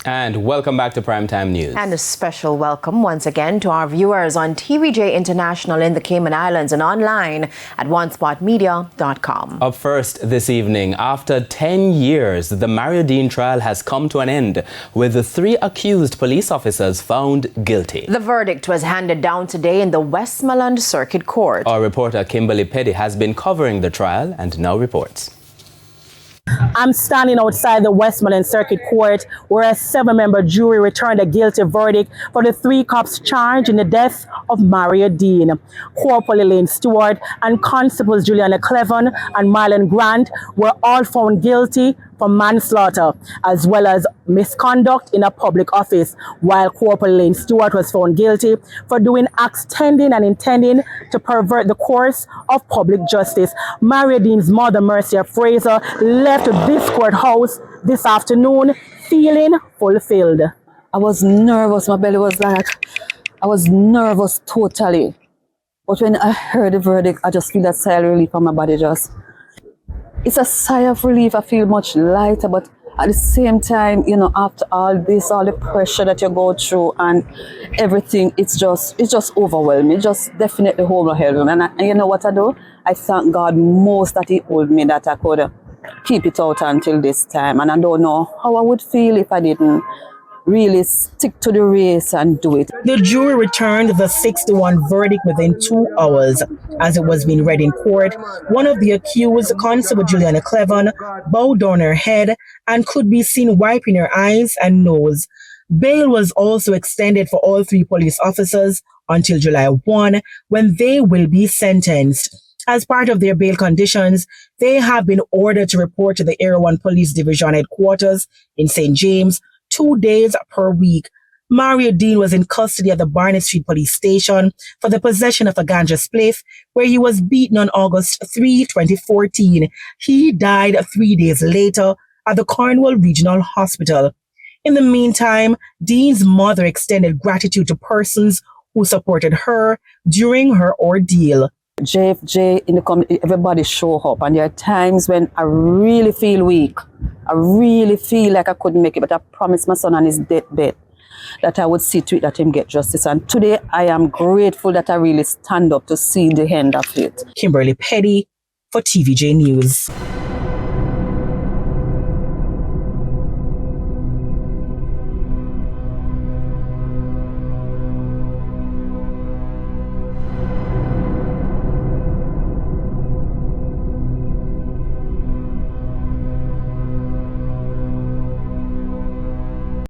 And welcome back to Primetime News. And a special welcome once again to our viewers on TVJ International in the Cayman Islands and online at onespotmedia.com. Up first this evening, after 10 years, the Deane trial has come to an end with the 3 accused police officers found guilty. The verdict was handed down today in the Westmoreland Circuit Court. Our reporter Kimberly Petty has been covering the trial and now reports. I'm standing outside the Westmoreland Circuit Court where a 7-member jury returned a guilty verdict for the 3 cops charged in the death of Deane. Corporal Elaine Stewart and Constables Juliana Cleven and Marlon Grant were all found guilty for manslaughter as well as misconduct in a public office, while Corporal Elaine Stewart was found guilty for doing acts tending and intending to pervert the course of public justice. Deane's mother, Mercia Fraser, left this courthouse this afternoon feeling fulfilled. I was nervous. My belly was like, I was nervous totally. But when I heard the verdict, I just feel that sigh of relief on my body. It's a sigh of relief. I feel much lighter, but at the same time, you know, after all this, all the pressure that you go through and everything, it's just overwhelming. It just definitely overwhelming. And you know what I do? I thank God most that He told me that I could keep it out until this time. And I don't know how I would feel if I didn't really stick to the race and do it. The jury returned the 6-1 verdict within 2 hours. As it was being read in court, one of the accused, Constable Juliana Cleven, bowed down her head and could be seen wiping her eyes and nose. Bail was also extended for all 3 police officers until July 1, when they will be sentenced. As part of their bail conditions, they have been ordered to report to the Area 1 Police Division headquarters in St. James 2 days per week. Deane was in custody at the Barnett Street Police Station for the possession of a ganja spliff, where he was beaten on August 3, 2014. He died 3 days later at the Cornwall Regional Hospital. In the meantime, Deane's mother extended gratitude to persons who supported her during her ordeal. JFJ in the community, everybody show up, and there are times when I really feel weak. I really feel like I couldn't make it, but I promised my son on his deathbed that I would see to it that him get justice. And today I am grateful that I really stand up to see the end of it. Kimberly Petty for TVJ News.